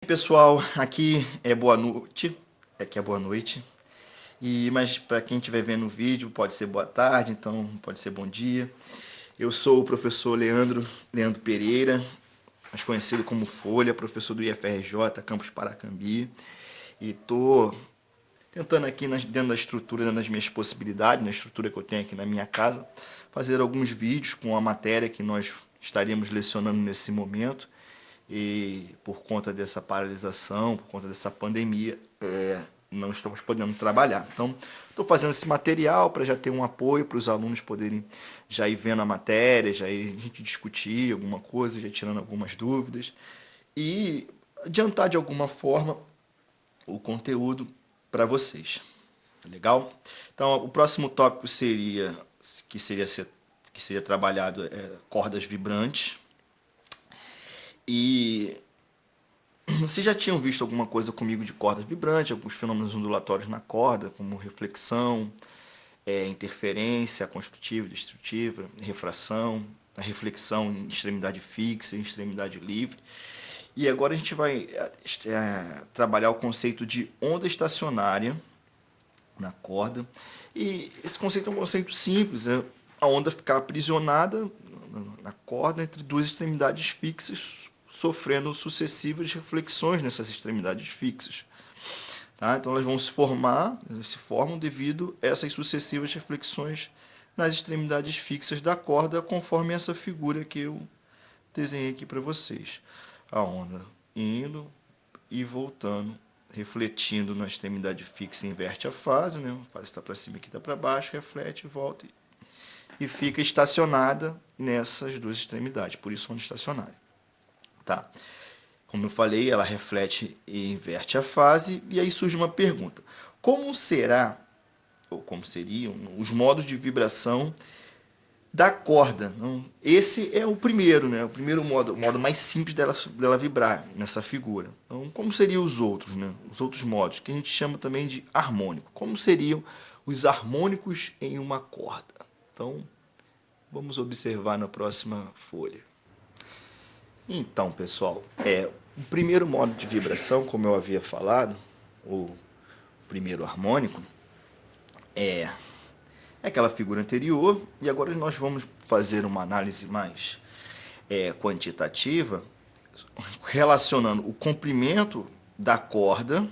Pessoal, aqui é boa noite, aqui é boa noite, mas para quem estiver vendo o vídeo pode ser boa tarde, então pode ser bom dia. Eu sou o professor Leandro Pereira, mais conhecido como Folha, professor do IFRJ, Campus Paracambi, e estou tentando aqui dentro da estrutura, dentro das minhas possibilidades, na estrutura que eu tenho aqui na minha casa, fazer alguns vídeos com a matéria que nós estaríamos lecionando nesse momento. E por conta dessa paralisação, por conta dessa pandemia, não estamos podendo trabalhar. Então, estou fazendo esse material para já ter um apoio para os alunos poderem já ir vendo a matéria, já ir a gente discutir alguma coisa, já tirando algumas dúvidas e adiantar de alguma forma o conteúdo para vocês. Legal? Então, o próximo tópico seria trabalhado cordas vibrantes. E vocês já tinham visto alguma coisa comigo de cordas vibrantes, alguns fenômenos ondulatórios na corda, como reflexão, interferência construtiva, destrutiva, refração, a reflexão em extremidade fixa, em extremidade livre. E agora a gente vai trabalhar o conceito de onda estacionária na corda. E esse conceito é um conceito simples, a onda ficar aprisionada na corda entre duas extremidades fixas, sofrendo sucessivas reflexões nessas extremidades fixas. Tá? Então elas vão se formam devido a essas sucessivas reflexões nas extremidades fixas da corda, conforme essa figura que eu desenhei aqui para vocês. A onda indo e voltando, refletindo na extremidade fixa, inverte a fase, né? A fase está para cima, aqui está para baixo, reflete, volta e fica estacionada nessas duas extremidades, por isso onda estacionária. Tá? Como eu falei, ela reflete e inverte a fase, e aí surge uma pergunta: como será, ou como seriam, os modos de vibração da corda? Esse é o primeiro, né? O primeiro modo, o modo mais simples dela vibrar nessa figura. Então, como seriam os outros, né? Os outros modos, que a gente chama também de harmônico. Como seriam os harmônicos em uma corda? Então, vamos observar na próxima folha. Então, pessoal, o primeiro modo de vibração, como eu havia falado, o primeiro harmônico, é aquela figura anterior, e agora nós vamos fazer uma análise mais quantitativa, relacionando o comprimento da corda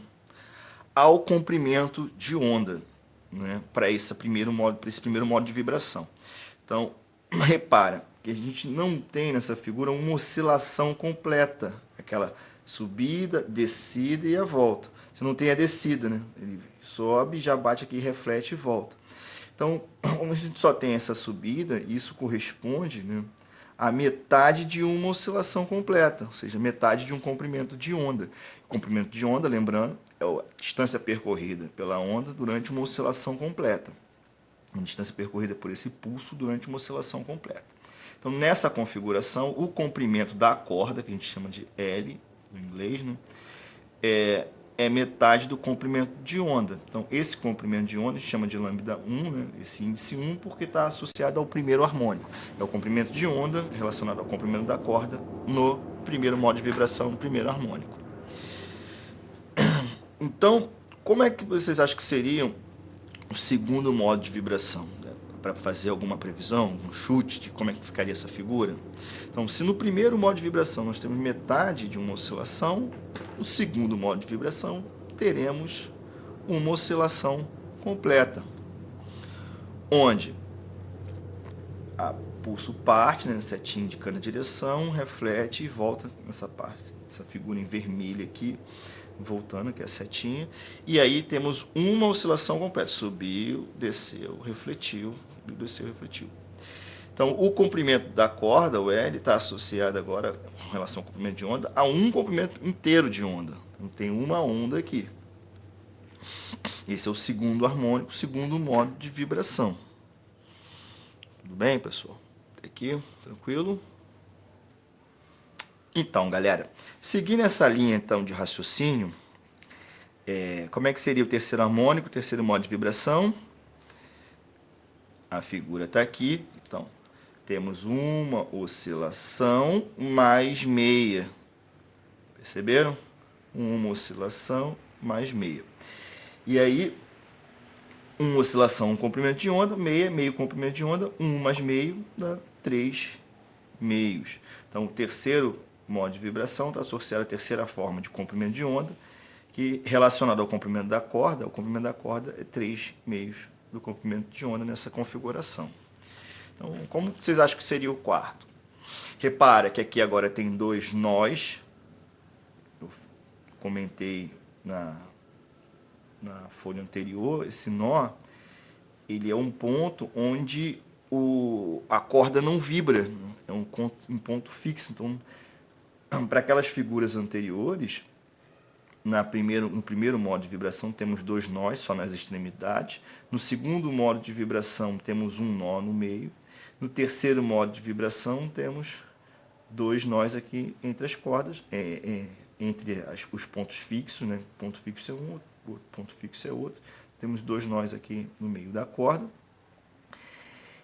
ao comprimento de onda, né, para esse primeiro modo de vibração. Então, repara que a gente não tem nessa figura uma oscilação completa, aquela subida, descida e a volta. Você não tem a descida, né? Ele sobe, já bate aqui, reflete e volta. Então, como a gente só tem essa subida, isso corresponde, né, a metade de uma oscilação completa, ou seja, metade de um comprimento de onda. O comprimento de onda, lembrando, é a distância percorrida pela onda durante uma oscilação completa. A distância percorrida por esse pulso durante uma oscilação completa. Então, nessa configuração, o comprimento da corda, que a gente chama de L, no inglês, né, é metade do comprimento de onda. Então, esse comprimento de onda a gente chama de lambda 1, né, esse índice 1, porque está associado ao primeiro harmônico. É o comprimento de onda relacionado ao comprimento da corda no primeiro modo de vibração, no primeiro harmônico. Então, como é que vocês acham que seriam o segundo modo de vibração? Para fazer alguma previsão, um chute de como é que ficaria essa figura? Então, se no primeiro modo de vibração nós temos metade de uma oscilação, no segundo modo de vibração teremos uma oscilação completa, onde a pulso parte, né, setinha indicando a direção, reflete e volta nessa parte, essa figura em vermelho aqui, voltando, que é a setinha, e aí temos uma oscilação completa, subiu, desceu, refletiu, subiu, desceu, refletiu. Então, o comprimento da corda, o L, está associado agora, em relação ao comprimento de onda, a um comprimento inteiro de onda. Então, tem uma onda aqui. Esse é o segundo harmônico, segundo modo de vibração. Tudo bem, pessoal? Aqui, tranquilo? Então, galera, seguindo essa linha então de raciocínio, como é que seria o terceiro harmônico, o terceiro modo de vibração? A figura está aqui, então temos uma oscilação mais meia, perceberam? uma oscilação mais meia. E aí, uma oscilação, um comprimento de onda, meia, meio comprimento de onda, 1 mais meio dá 3 meios. Então, o terceiro modo de vibração está associado à terceira forma de comprimento de onda, que relacionado ao comprimento da corda, o comprimento da corda é 3 meios do comprimento de onda nessa configuração. Então, como vocês acham que seria o quarto? Repara que aqui agora tem 2 nós. Eu comentei na folha anterior, esse nó, ele é um ponto onde a corda não vibra, é um ponto fixo. Então, para aquelas figuras anteriores, no primeiro modo de vibração temos 2 nós só nas extremidades, no segundo modo de vibração temos um nó no meio, no terceiro modo de vibração temos 2 nós aqui entre as cordas, entre os pontos fixos, né? Ponto fixo é um, outro ponto fixo é outro. Temos 2 nós aqui no meio da corda.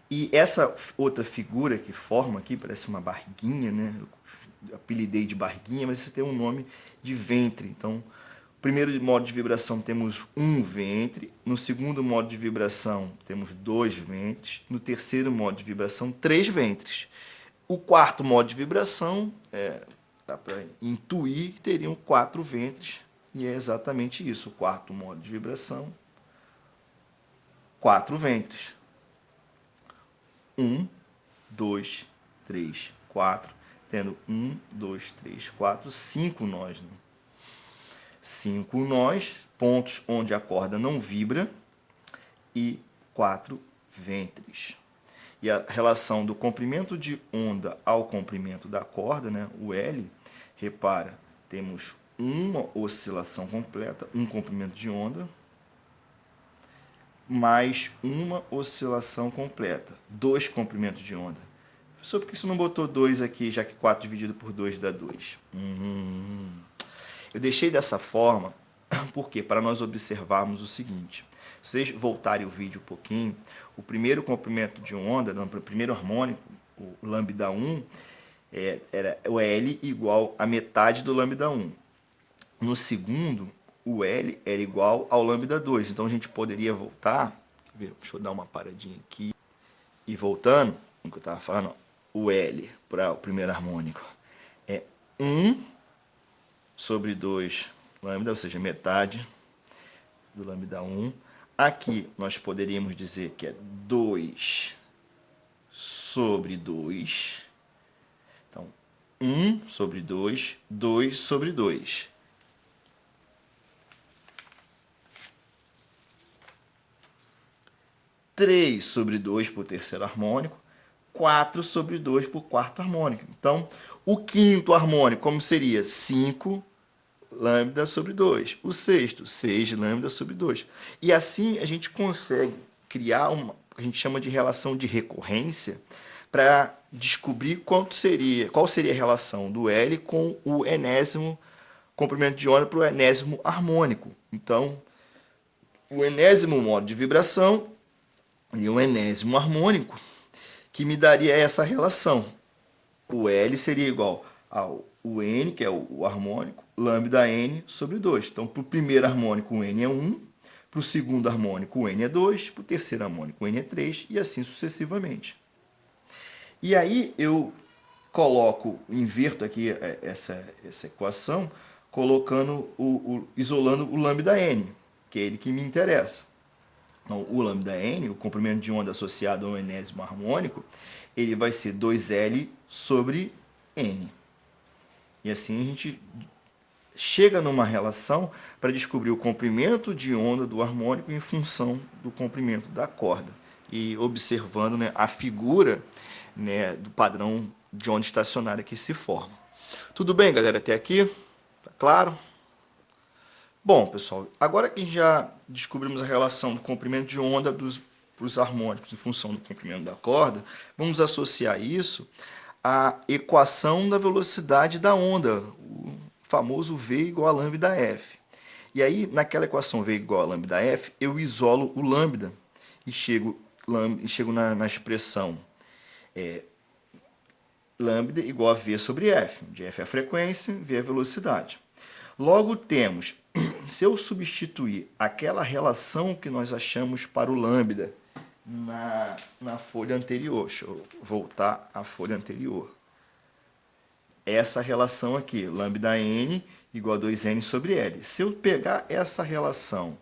E essa outra figura que forma aqui, parece uma barriguinha, né? Eu apelidei de barriguinha, mas isso tem um nome de ventre. Então, no primeiro modo de vibração temos um ventre, no segundo modo de vibração temos 2 ventres, no terceiro modo de vibração 3 ventres. O quarto modo de vibração, dá para intuir que teriam 4 ventres, e é exatamente isso, o quarto modo de vibração, 4 ventres. 1, 2, 3, 4, tendo 1, 2, 3, 4, 5 nós. 5 nós, pontos onde a corda não vibra, e 4 ventres. E a relação do comprimento de onda ao comprimento da corda, né, o L, repara, temos uma oscilação completa, um comprimento de onda, mais uma oscilação completa, 2 comprimentos de onda. Professor, por que você não botou 2 aqui, já que 4 dividido por 2 dá 2? Eu deixei dessa forma, porque para nós observarmos o seguinte. Se vocês voltarem o vídeo um pouquinho, o primeiro comprimento de onda, o primeiro harmônico, o lambda 1, era o L igual a metade do lambda 1. No segundo, o L era igual ao lambda 2. Então, a gente poderia voltar, deixa eu dar uma paradinha aqui, e voltando, como eu estava falando, o L para o primeiro harmônico é 1 sobre 2 lambda, ou seja, metade do lambda 1. Aqui nós poderíamos dizer que é 2 sobre 2. Então, 1 sobre 2, 2 sobre 2. Três sobre 2 por terceiro harmônico, 4 sobre 2 por quarto harmônico. Então, o quinto harmônico, como seria? 5 lambda sobre 2. O sexto, 6 lambda sobre 2. E assim a gente consegue criar uma, a gente chama de relação de recorrência, para descobrir qual seria a relação do L com o enésimo comprimento de onda para o enésimo harmônico. Então, o enésimo modo de vibração e o enésimo harmônico, que me daria essa relação. O L seria igual ao N, que é o harmônico, lambda N sobre 2. Então, para o primeiro harmônico, o N é 1, para o segundo harmônico, o N é 2, para o terceiro harmônico, o N é 3, e assim sucessivamente. E aí eu inverto aqui essa equação, colocando isolando o lambda N, que é ele que me interessa. Então, o lambda N, o comprimento de onda associado ao enésimo harmônico, ele vai ser 2L sobre N. E assim a gente chega numa relação para descobrir o comprimento de onda do harmônico em função do comprimento da corda. E observando, né, a figura, né, do padrão de onda estacionária que se forma. Tudo bem, galera? Até aqui? Tá claro? Bom, pessoal, agora que já descobrimos a relação do comprimento de onda para os harmônicos em função do comprimento da corda, vamos associar isso à equação da velocidade da onda, o famoso V igual a lambda F. E aí, naquela equação V igual a lambda F, eu isolo o lambda e chego na expressão lambda igual a V sobre F, onde F é a frequência, V é a velocidade. Logo temos, se eu substituir aquela relação que nós achamos para o lambda na folha anterior, deixa eu voltar à folha anterior. Essa relação aqui, lambda n igual a 2n sobre L. Se eu pegar essa relação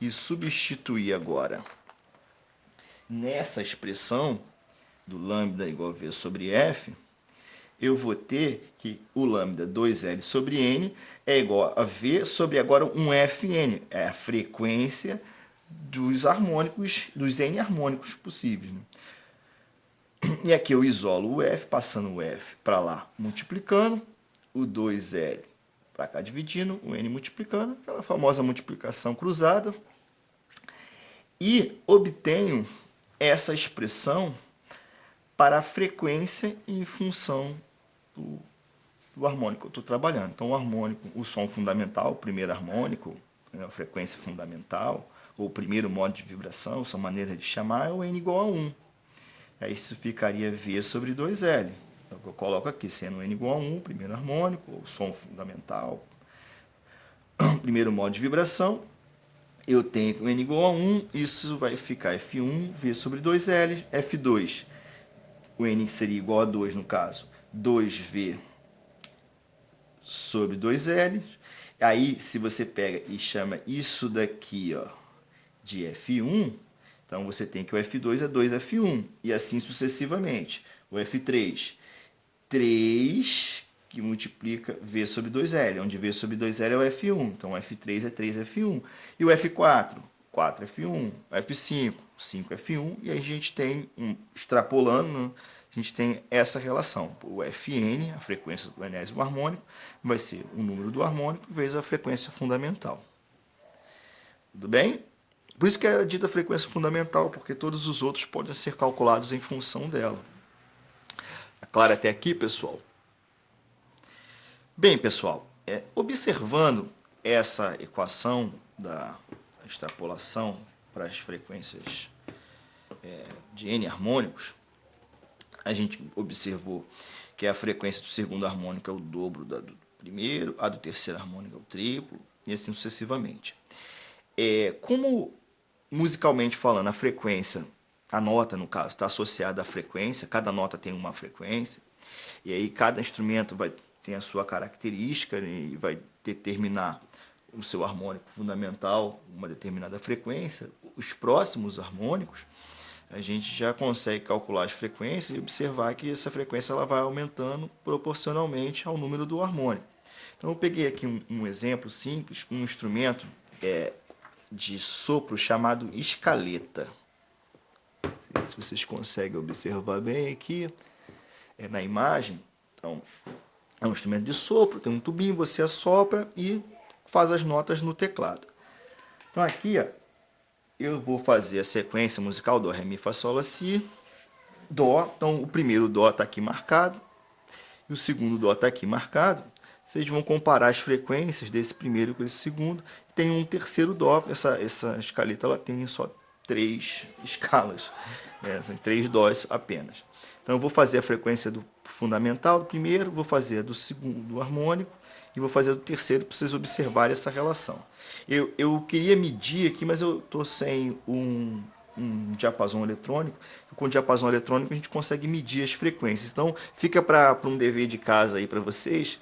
e substituir agora nessa expressão do lambda igual a V sobre F, eu vou ter que o lambda 2L sobre N é igual a V sobre agora um Fn, é a frequência dos harmônicos, dos N harmônicos possíveis, né? E aqui eu isolo o F, passando o F para lá, multiplicando, o 2L para cá dividindo, o N multiplicando, aquela famosa multiplicação cruzada, e obtenho essa expressão para a frequência em função do harmônico que eu estou trabalhando. Então, o harmônico, o som fundamental, o primeiro harmônico, a frequência fundamental, ou o primeiro modo de vibração, são maneiras de chamar, é o N igual a 1. Aí isso ficaria V sobre 2L. Então, eu coloco aqui, sendo N igual a 1, primeiro harmônico, ou som fundamental, primeiro modo de vibração, eu tenho o N igual a 1, isso vai ficar F1, V sobre 2L, F2, o N seria igual a 2 no caso, 2V sobre 2L. Aí, se você pega e chama isso daqui, ó, de F1, então você tem que o F2 é 2F1, e assim sucessivamente. O F3, 3 que multiplica V sobre 2L, onde V sobre 2L é o F1, então o F3 é 3F1. E o F4, 4F1, o F5, 5F1, e aí a gente tem, extrapolando, né, a gente tem essa relação. O Fn, a frequência do enésimo harmônico, vai ser o número do harmônico vezes a frequência fundamental. Tudo bem? Por isso que é dita frequência fundamental, porque todos os outros podem ser calculados em função dela. Tá claro até aqui, pessoal? Bem, pessoal, observando essa equação da extrapolação para as frequências de N harmônicos, a gente observou que a frequência do segundo harmônico é o dobro da do primeiro, a do terceiro harmônico é o triplo, e assim sucessivamente. Como musicalmente falando, a frequência, a nota no caso, está associada à frequência, cada nota tem uma frequência, e aí cada instrumento tem a sua característica e vai determinar o seu harmônico fundamental, uma determinada frequência. Os próximos harmônicos, a gente já consegue calcular as frequências e observar que essa frequência ela vai aumentando proporcionalmente ao número do harmônico. Então eu peguei aqui um exemplo simples, um instrumento de sopro chamado escaleta. Não sei se vocês conseguem observar bem aqui na imagem. Então, é um instrumento de sopro, tem um tubinho, você assopra e faz as notas no teclado. Então aqui, ó, eu vou fazer a sequência musical Dó, Ré, Mi, Fá, Sol, Lá, Si, Dó. Então o primeiro Dó está aqui marcado e o segundo Dó está aqui marcado. Vocês vão comparar as frequências desse primeiro com esse segundo. Tem um terceiro Dó, essa escaleta ela tem só 3 escalas, são 3 Dós apenas. Então eu vou fazer a frequência do fundamental do primeiro, vou fazer a do segundo harmônico e vou fazer a do terceiro para vocês observarem essa relação. Eu queria medir aqui, mas eu estou sem um diapasão eletrônico. Com o diapasão eletrônico a gente consegue medir as frequências. Então fica para um dever de casa aí para vocês.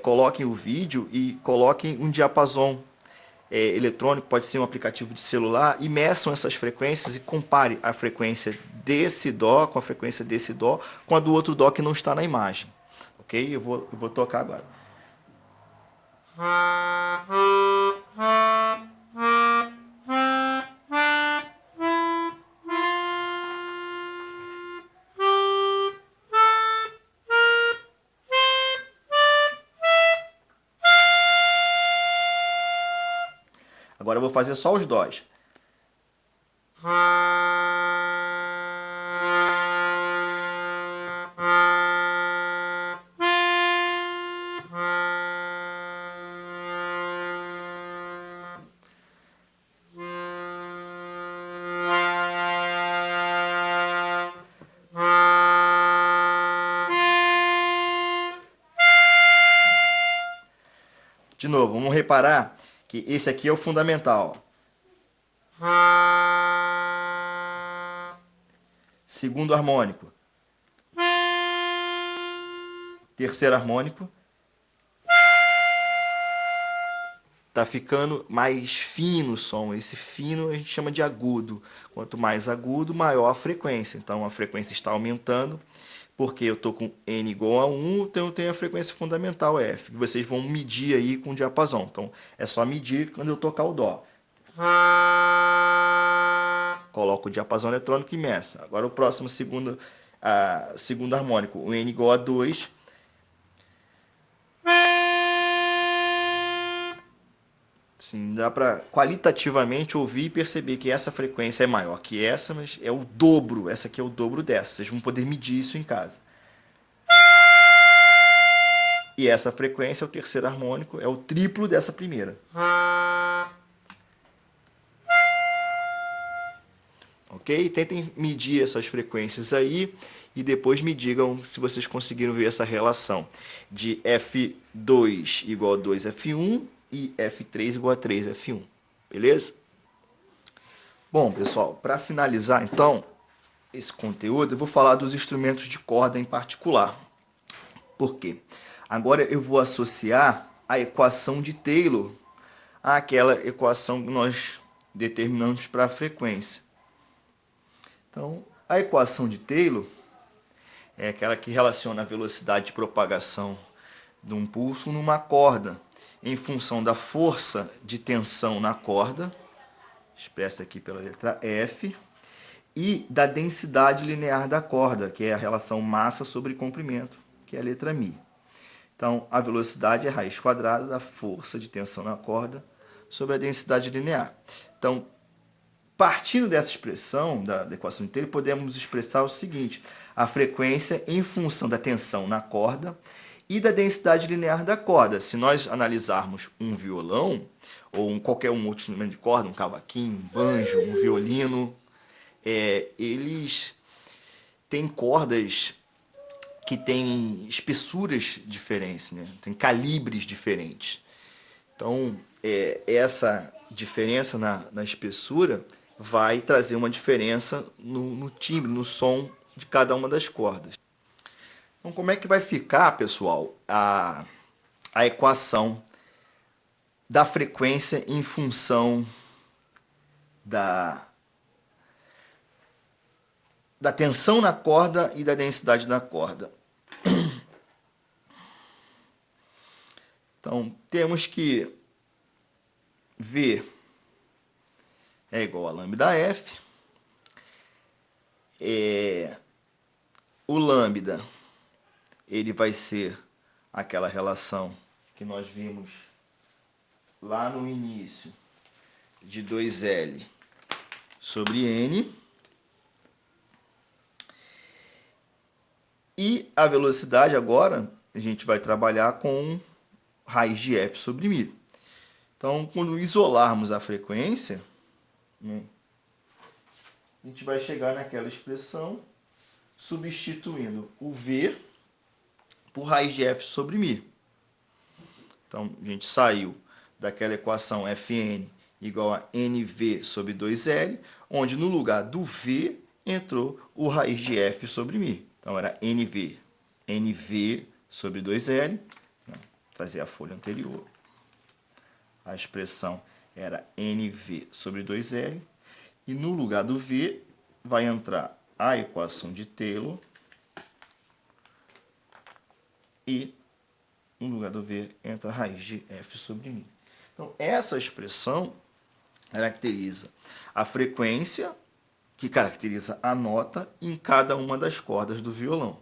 Coloquem o vídeo e coloquem um diapasão eletrônico, pode ser um aplicativo de celular, e meçam essas frequências e compare a frequência desse Dó com a frequência desse Dó com a do outro Dó que não está na imagem. Ok? Eu vou tocar agora. Agora eu vou fazer só os Dós. De novo, vamos reparar que esse aqui é o fundamental. Segundo harmônico. Terceiro harmônico. Tá ficando mais fino o som. Esse fino a gente chama de agudo. Quanto mais agudo, maior a frequência. Então a frequência está aumentando. Porque eu estou com N igual a 1, então eu tenho a frequência fundamental F. Que vocês vão medir aí com o diapasão. Então é só medir quando eu tocar o Dó. Coloco o diapasão eletrônico e meça. Agora o próximo segundo harmônico. O N igual a 2. Assim, dá para qualitativamente ouvir e perceber que essa frequência é maior que essa, mas é o dobro. Essa aqui é o dobro dessa. Vocês vão poder medir isso em casa. E essa frequência, o terceiro harmônico, é o triplo dessa primeira. Ok? Tentem medir essas frequências aí e depois me digam se vocês conseguiram ver essa relação de F2 igual a 2F1 e F3 igual a 3F1. Beleza? Bom, pessoal, para finalizar então esse conteúdo, eu vou falar dos instrumentos de corda em particular. Por quê? Agora eu vou associar a equação de Taylor àquela equação que nós determinamos para a frequência. Então, a equação de Taylor é aquela que relaciona a velocidade de propagação de um pulso numa corda em função da força de tensão na corda, expressa aqui pela letra F, e da densidade linear da corda, que é a relação massa sobre comprimento, que é a letra μ. Então, a velocidade é a raiz quadrada da força de tensão na corda sobre a densidade linear. Então, partindo dessa expressão, da equação de Taylor, podemos expressar o seguinte: a frequência em função da tensão na corda e da densidade linear da corda. Se nós analisarmos um violão, ou qualquer outro instrumento de corda, um cavaquinho, um banjo, um violino, eles têm cordas que têm espessuras diferentes, né? Tem calibres diferentes. Então, essa diferença na espessura vai trazer uma diferença no timbre, no som de cada uma das cordas. Então, como é que vai ficar, pessoal, a equação da frequência em função da tensão na corda e da densidade da corda? Então, temos que V é igual a lambda F. O lambda ele vai ser aquela relação que nós vimos lá no início de 2L sobre N. E a velocidade agora a gente vai trabalhar com raiz de F sobre μ. Então, quando isolarmos a frequência, né, a gente vai chegar naquela expressão substituindo o V por raiz de F sobre μ. Então, a gente saiu daquela equação Fn igual a NV sobre 2L, onde no lugar do V entrou o raiz de F sobre μ. Então, era NV sobre 2L. Trazer a folha anterior. A expressão era NV sobre 2L. E no lugar do V vai entrar a equação de Taylor. E no lugar do V entra a raiz de F sobre μ. Então, essa expressão caracteriza a frequência, que caracteriza a nota em cada uma das cordas do violão.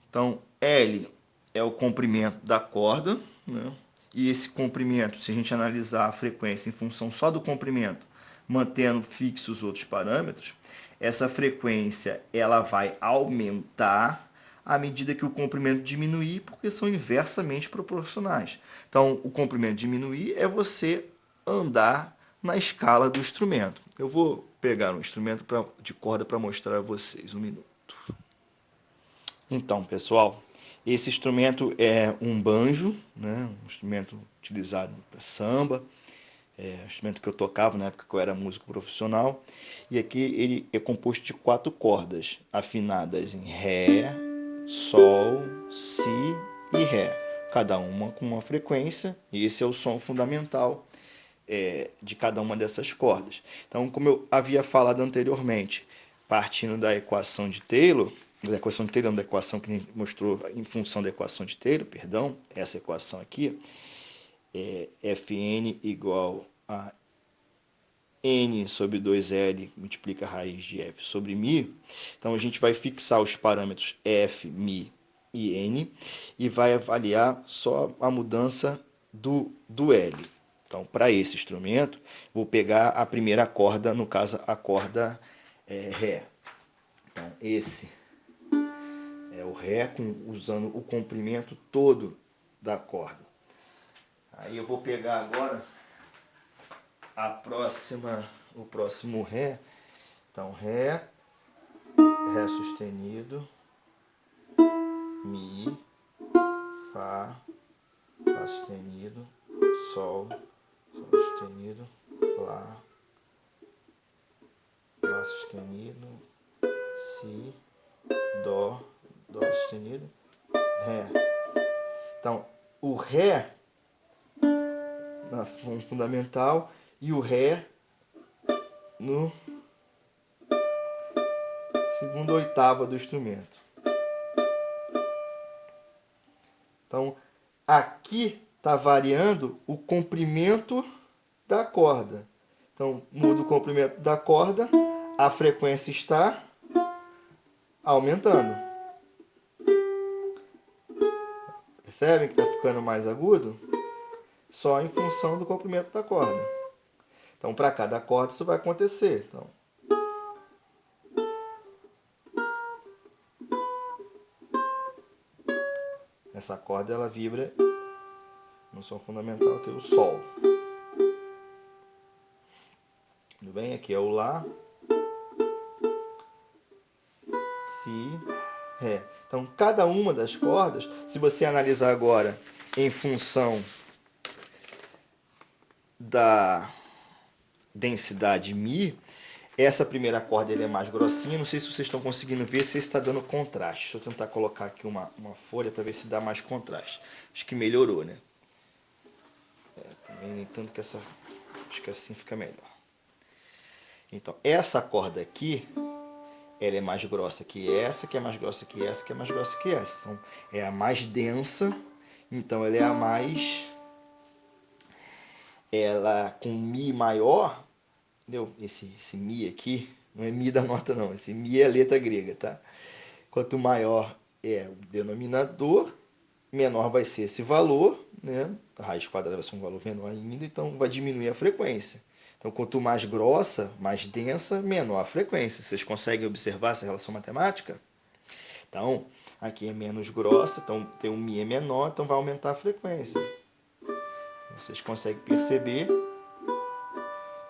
Então, L é o comprimento da corda, né? E esse comprimento, se a gente analisar a frequência em função só do comprimento, mantendo fixos os outros parâmetros, essa frequência ela vai aumentar à medida que o comprimento diminuir, porque são inversamente proporcionais. Então, o comprimento diminuir é você andar na escala do instrumento. Eu vou pegar um instrumento de corda para mostrar a vocês. Um minuto. Então, pessoal, Esse instrumento é um banjo, né? Um instrumento utilizado para samba, um instrumento que eu tocava na época que eu era músico profissional. E aqui ele é composto de 4 cordas, afinadas em Ré, Sol, Si e Ré, cada uma com uma frequência, e esse é o som fundamental de cada uma dessas cordas. Então, como eu havia falado anteriormente, partindo da equação de Taylor, da equação que mostrou em função da equação de Taylor, perdão, essa equação aqui, Fn igual a N sobre 2L multiplica a raiz de F sobre Mi. Então a gente vai fixar os parâmetros F, Mi e N e vai avaliar só a mudança do L. Então, para esse instrumento, vou pegar a primeira corda, no caso a corda Ré. Então, esse é o Ré, usando o comprimento todo da corda. Aí eu vou pegar agora o próximo Ré. Então, Ré sustenido, Mi, Fá sustenido, Sol sustenido, Lá sustenido, Si, Dó sustenido, Ré. Então, o Ré na fundamental e o Ré no segunda oitava do instrumento. Então, aqui está variando o comprimento da corda. Então, muda o comprimento da corda, a frequência está aumentando. Percebem que está ficando mais agudo? Só em função do comprimento da corda. Então, para cada corda isso vai acontecer. Então, essa corda ela vibra no som fundamental, que é o Sol. Tudo bem? Aqui é o Lá, Si, Ré. Então, cada uma das cordas, se você analisar agora em função da densidade Mi, essa primeira corda ele é mais grossinha. Não sei se vocês estão conseguindo ver, se está dando contraste. Deixa eu tentar colocar aqui uma folha para ver se dá mais contraste. Acho que melhorou, né? Também nem tanto que essa... Acho que assim fica melhor. Então, essa corda aqui, ela é mais grossa que essa, que é mais grossa que essa, que é mais grossa que essa. Então, é a mais densa. Então, ela é a mais... Ela com Mi maior, entendeu? Esse Mi aqui, não é Mi da nota não, esse Mi é a letra grega, tá? Quanto maior é o denominador, menor vai ser esse valor, né? A raiz quadrada vai ser um valor menor ainda, então vai diminuir a frequência. Então, quanto mais grossa, mais densa, menor a frequência. Vocês conseguem observar essa relação matemática? Então, aqui é menos grossa, então tem um Mi é menor, então vai aumentar a frequência. Vocês conseguem perceber,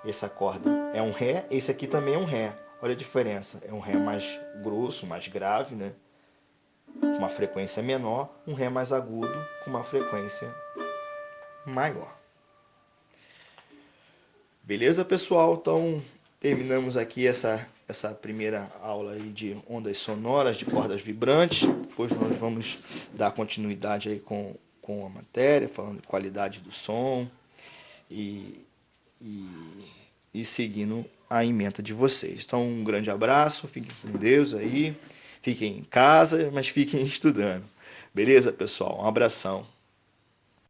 essa corda é um Ré, esse aqui também é um Ré. Olha a diferença, é um Ré mais grosso, mais grave, né? Com uma frequência menor, um Ré mais agudo, com uma frequência maior. Beleza, pessoal? Então, terminamos aqui essa primeira aula aí de ondas sonoras, de cordas vibrantes. Depois nós vamos dar continuidade aí com a matéria, falando de qualidade do som e seguindo a ementa de vocês. Então, um grande abraço, fiquem com Deus aí, fiquem em casa, mas fiquem estudando. Beleza, pessoal? Um abração.